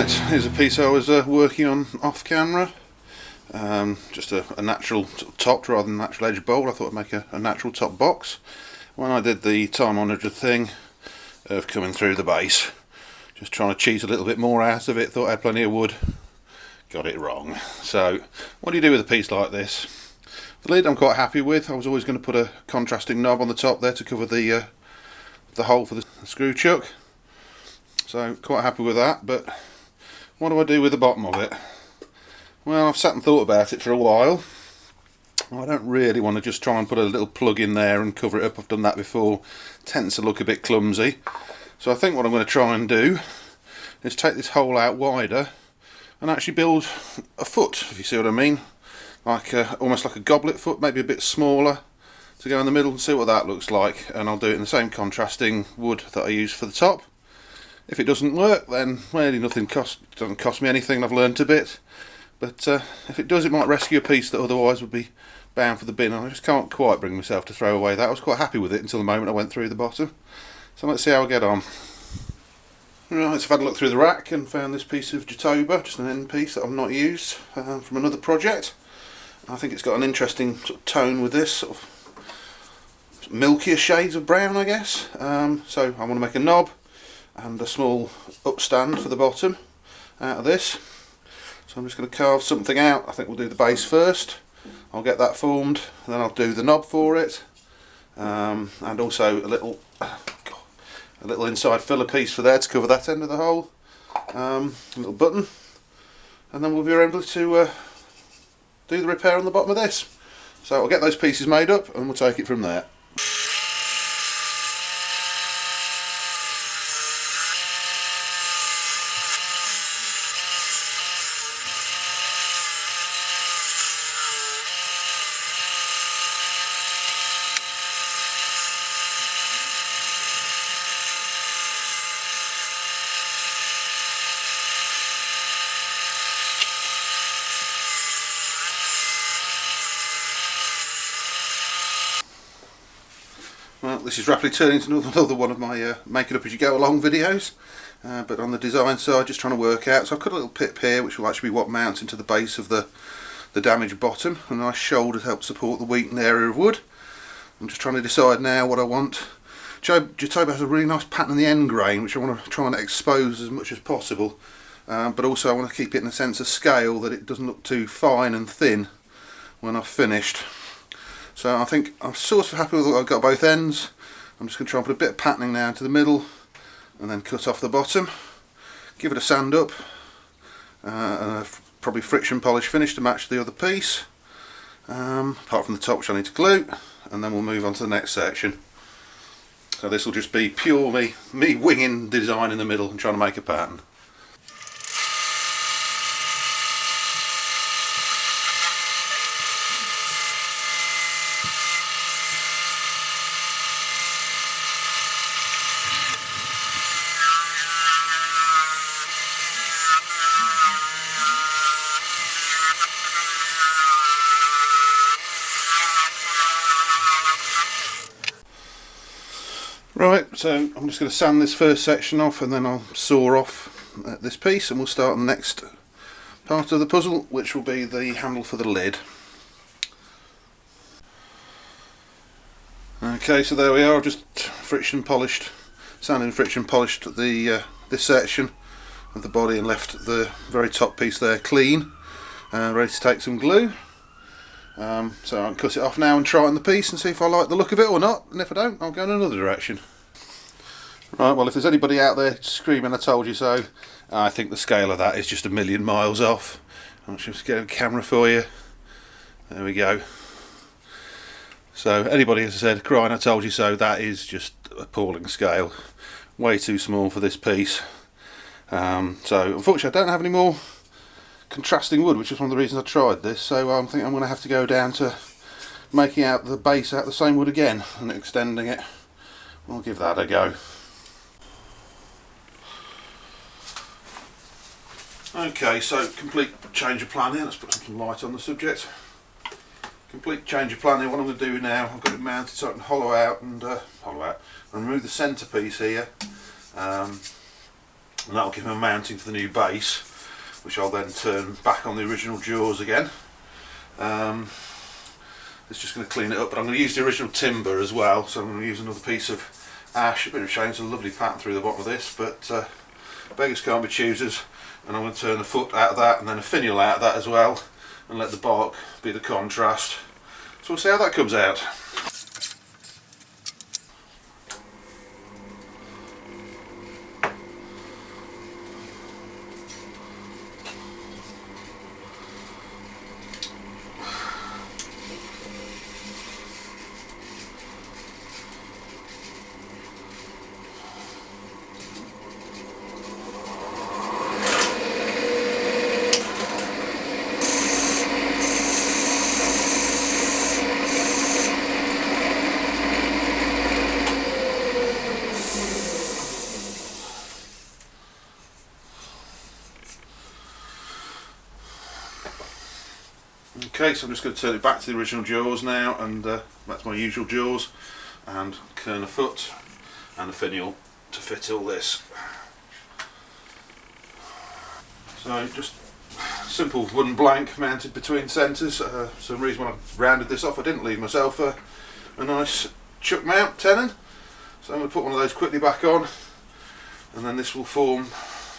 Right, here's a piece I was working on off camera. Just a natural top rather than natural edge bowl. I thought I'd make a natural top box. When I did the time-honoured thing of coming through the base, just trying to cheat a little bit more out of it, thought I had plenty of wood, got it wrong. So what do you do with a piece like this? The lid I'm quite happy with. I was always going to put a contrasting knob on the top there to cover the hole for the screw chuck, so quite happy with that. But what do I do with the bottom of it? Well, I've sat and thought about it for a while. I don't really want to just try and put a little plug in there and cover it up. I've done that before. It tends to look a bit clumsy. So I think what I'm going to try and do is take this hole out wider and actually build a foot, if you see what I mean. Like almost like a goblet foot, maybe a bit smaller, to go in the middle and see what that looks like. And I'll do it in the same contrasting wood that I use for the top. If it doesn't work, then really nothing doesn't cost me anything. I've learnt a bit. But if it does, it might rescue a piece that otherwise would be bound for the bin. I just can't quite bring myself to throw away that. I was quite happy with it until the moment I went through the bottom. So let's see how I get on. Right, so I've had a look through the rack and found this piece of Jatoba, just an end piece that I've not used, from another project. I think it's got an interesting sort of tone with this, sort of milkier shades of brown, I guess. So I want to make a knob and a small upstand for the bottom out of this. So I'm just going to carve something out. I think we'll do the base first. I'll get that formed, then I'll do the knob for it, and also a little inside filler piece for there to cover that end of the hole, a little button, and then we'll be able to do the repair on the bottom of this. So I'll get those pieces made up and we'll take it from there. Well, this is rapidly turning into another one of my make it up as you go along videos, but on the design side, just trying to work out. So I've cut a little pip here, which will actually be what mounts into the base of the damaged bottom, a nice shoulder to help support the weakened area of wood. I'm just trying to decide now what I want. Jatoba has a really nice pattern in the end grain, which I want to try and expose as much as possible, but also I want to keep it in a sense of scale, that it doesn't look too fine and thin when I've finished. So I think I'm sort of happy with what I've got both ends. I'm just going to try and put a bit of patterning now into the middle and then cut off the bottom. Give it a sand up and probably friction polish finish to match the other piece. Apart from the top, which I need to glue, and then we'll move on to the next section. So this will just be pure me winging design in the middle and trying to make a pattern. Right, so I'm just going to sand this first section off and then I'll saw off this piece and we'll start on the next part of the puzzle, which will be the handle for the lid. Okay, so there we are. I've just sanded and friction polished the this section of the body and left the very top piece there clean, ready to take some glue. So I can cut it off now and try it on the piece and see if I like the look of it or not, and if I don't, I'll go in another direction. Right, well, if there's anybody out there screaming I told you so, I think the scale of that is just a million miles off. I'll just get a camera for you. There we go. So anybody has said crying I told you so, that is just appalling scale. Way too small for this piece. So unfortunately I don't have any more contrasting wood, which is one of the reasons I tried this, so I think I'm going to have to go down to making out the base out of the same wood again and extending it. We'll give that a go. Okay, so complete change of plan here. Let's put some light on the subject. Complete change of plan here. What I'm going to do now, I've got it mounted so I can hollow out and remove the centre piece here. and that'll give them a mounting for the new base, which I'll then turn back on the original jaws again. It's just going to clean it up, but I'm going to use the original timber as well, so I'm going to use another piece of ash. A bit of a shame, it's a lovely pattern through the bottom of this, but beggars can't be choosers, and I'm going to turn the foot out of that and then a finial out of that as well, and let the bark be the contrast. So we'll see how that comes out. Okay, so I'm just going to turn it back to the original jaws now, and back to my usual jaws, and kern a foot and a finial to fit all this. So just simple wooden blank mounted between centres. For some reason when I rounded this off I didn't leave myself a nice chuck mount tenon, so I'm going to put one of those quickly back on, and then this will form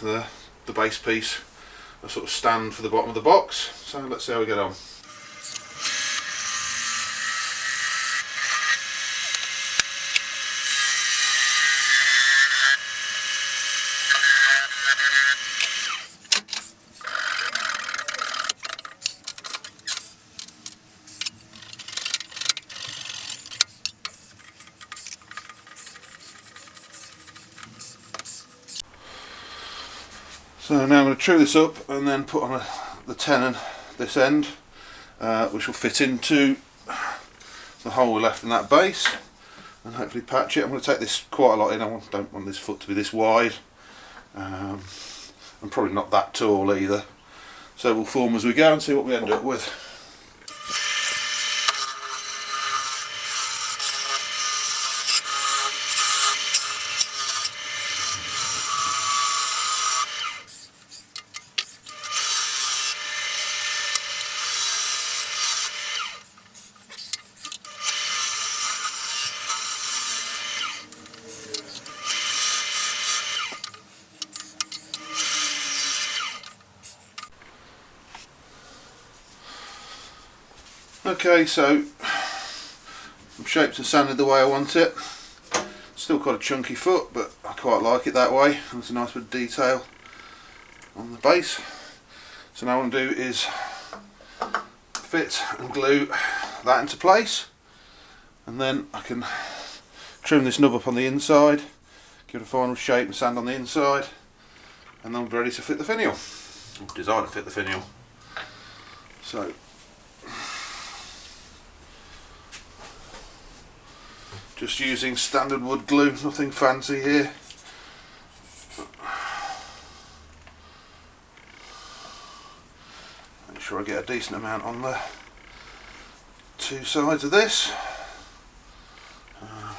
the base piece, a sort of stand for the bottom of the box. So let's see how we get on. So now I'm going to true this up and then put on the tenon this end, which will fit into the hole we left in that base, and hopefully patch it. I'm going to take this quite a lot in. I don't want this foot to be this wide, and probably not that tall either. So we'll form as we go and see what we end up with. Okay, so I'm shaped and sanded the way I want it. Still quite a chunky foot, but I quite like it that way. There's a nice bit of detail on the base. So now what I'm going to do is fit and glue that into place, and then I can trim this nub up on the inside, give it a final shape and sand on the inside, and then I'm ready to fit the finial, or design to fit the finial. So just using standard wood glue, nothing fancy here. Make sure I get a decent amount on the two sides of this,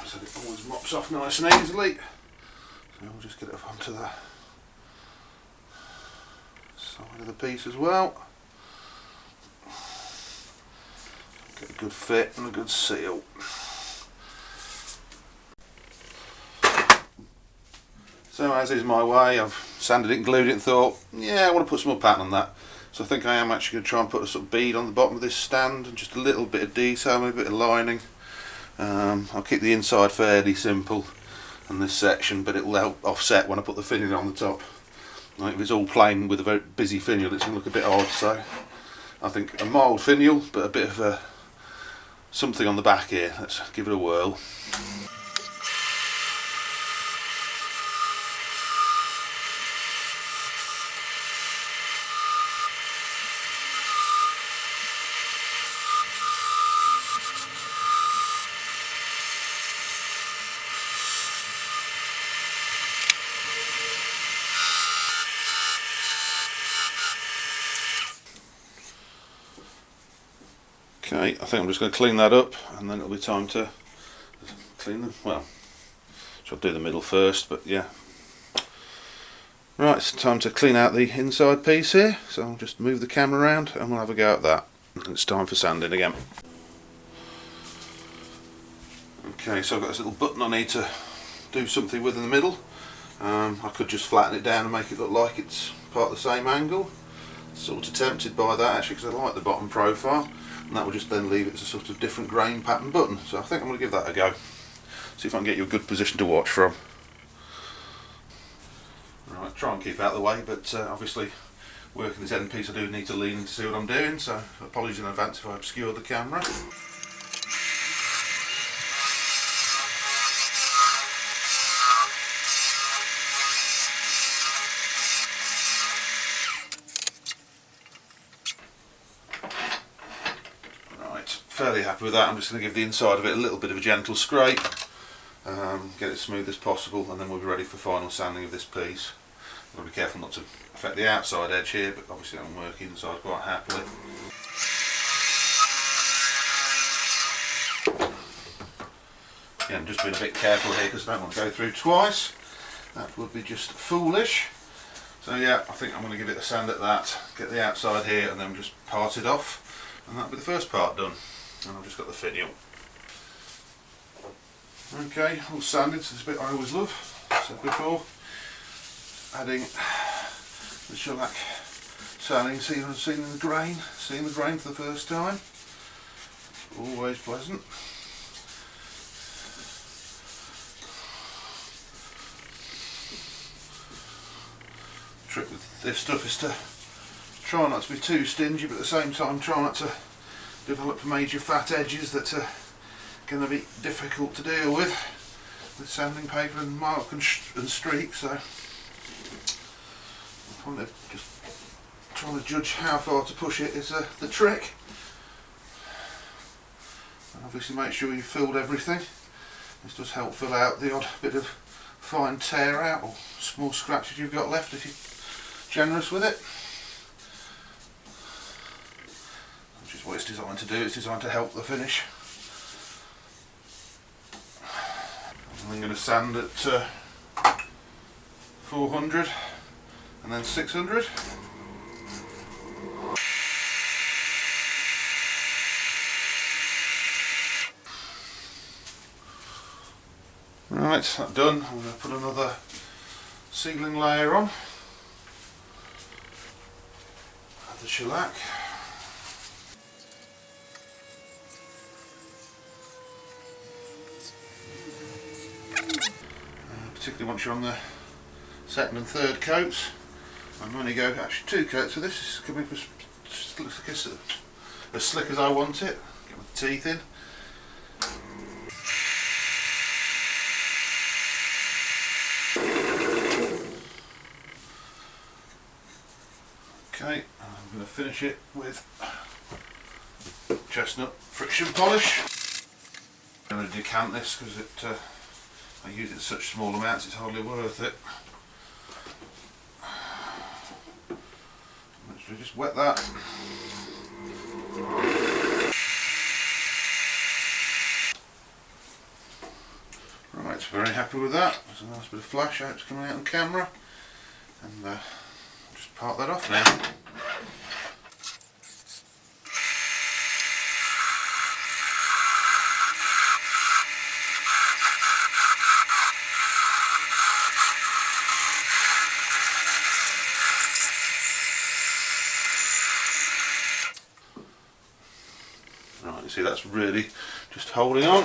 so it always mops off nice and easily. So we'll just get it up onto the side of the piece as well. Get a good fit and a good seal. So as is my way, I've sanded it and glued it and thought, yeah, I want to put some more pattern on that. So I think I am actually going to try and put a sort of bead on the bottom of this stand and just a little bit of detail, maybe a bit of lining. I'll keep the inside fairly simple on this section, but it will help offset when I put the finial on the top. Like if it's all plain with a very busy finial, it's going to look a bit odd. So I think a mild finial, but a bit of something on the back here. Let's give it a whirl. Okay, I think I'm just going to clean that up, and then it'll be time to clean them. Well, I'll do the middle first, but yeah. Right, it's time to clean out the inside piece here, so I'll just move the camera around and we'll have a go at that. And it's time for sanding again. Okay, so I've got this little button I need to do something with in the middle. I could just flatten it down and make it look like it's part of the same angle. Sort of tempted by that actually, because I like the bottom profile, and that will just then leave it as a sort of different grain pattern button. So I think I'm going to give that a go. See if I can get you a good position to watch from. Right, try and keep out of the way, but obviously working this end piece I do need to lean to see what I'm doing, so apologies in advance if I obscure the camera. Right, fairly happy with that. I'm just going to give the inside of it a little bit of a gentle scrape, get it as smooth as possible, and then we'll be ready for final sanding of this piece. I've got to be careful not to affect the outside edge here, but obviously I'm working inside quite happily. Again, just being a bit careful here because I don't want to go through twice. That would be just foolish. So yeah, I think I'm going to give it a sand at that, get the outside here, and then just part it off, and that'll be the first part done. And I've just got the finial. Okay, all sanded, so this bit I always love, said before. Adding the shellac sanding, seeing the grain for the first time. Always pleasant. The trick with this stuff is to try not to be too stingy, but at the same time try not to develop major fat edges that are going to be difficult to deal with sanding paper and mark and streak. So just trying to judge how far to push it is the trick. And obviously make sure you've filled everything. This does help fill out the odd bit of fine tear out or small scratches you've got left if you're generous with it. Which is what it's designed to do, it's designed to help the finish. I'm going to sand at 400 and then 600. Right, that's done. I'm going to put another sealing layer on. Add the shellac. Particularly once you're on the second and third coats. I'm going to go actually 2 coats of this. This could be as slick as I want it. Get my teeth in. Okay, I'm going to finish it with chestnut friction polish. I'm going to decant this because I use it in such small amounts it's hardly worth it. Literally just wet that. Right, very happy with that. There's a nice bit of flash out coming out on camera. And just part that off now. Right, you see that's really just holding on.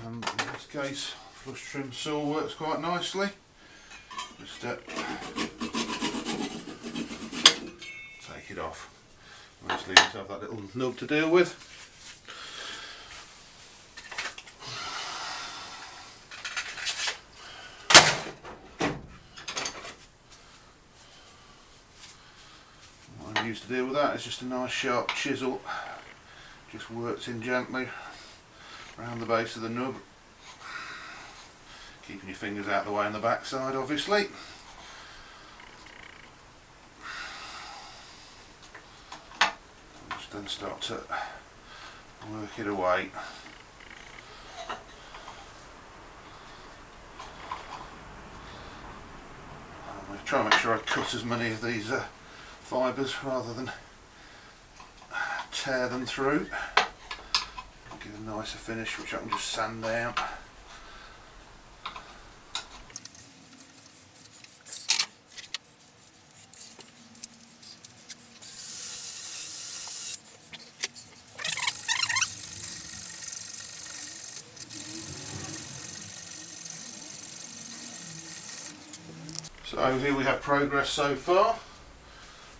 And in this case, flush trim saw works quite nicely. Just take it off. And just leave yourself that little nub to deal with. What I use to deal with that is just a nice sharp chisel. Just works in gently around the base of the nub, keeping your fingers out of the way on the back side obviously. Just then start to work it away. Try and make sure I cut as many of these fibres rather than tear them through. Give a nicer finish, which I can just sand down. So here we have progress so far.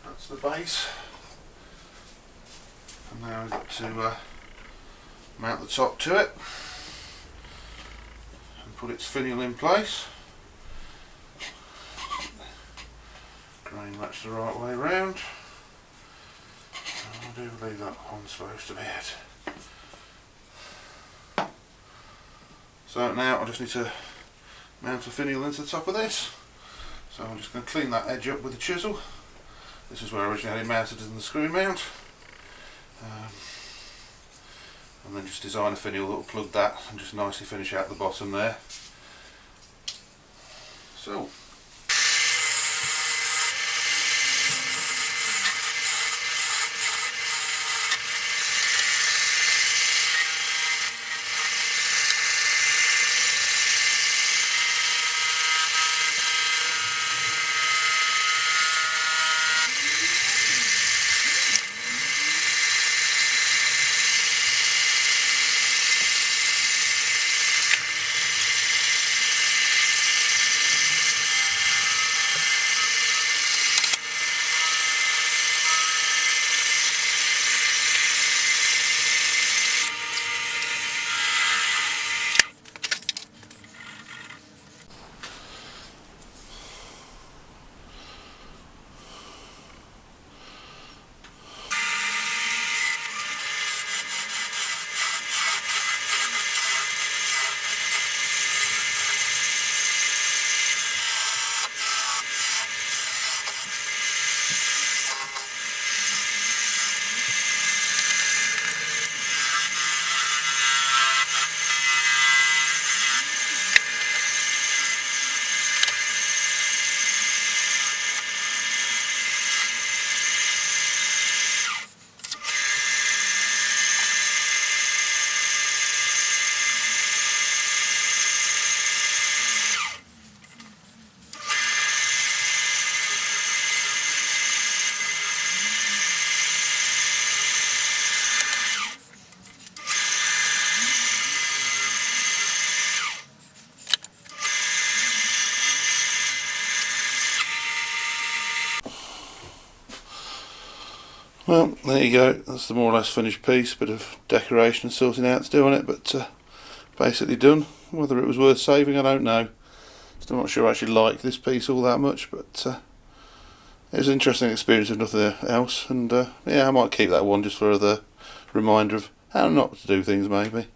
That's the base. And now we've got to mount the top to it and put its finial in place. Grain that's the right way round. I do believe that one's supposed to be it. So now I just need to mount a finial into the top of this. So I'm just going to clean that edge up with a chisel. This is where I originally had it mounted in the screw mount. And then just design a finial that will plug that and just nicely finish out the bottom there. So. Well, there you go, that's the more or less finished piece. Bit of decoration and sorting out to do on it, but basically done. Whether it was worth saving, I don't know. Still not sure I actually like this piece all that much, but it was an interesting experience if nothing else. And yeah, I might keep that one just for the reminder of how not to do things maybe.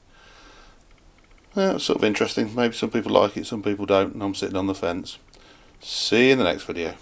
Yeah, it's sort of interesting. Maybe some people like it, some people don't, and I'm sitting on the fence. See you in the next video.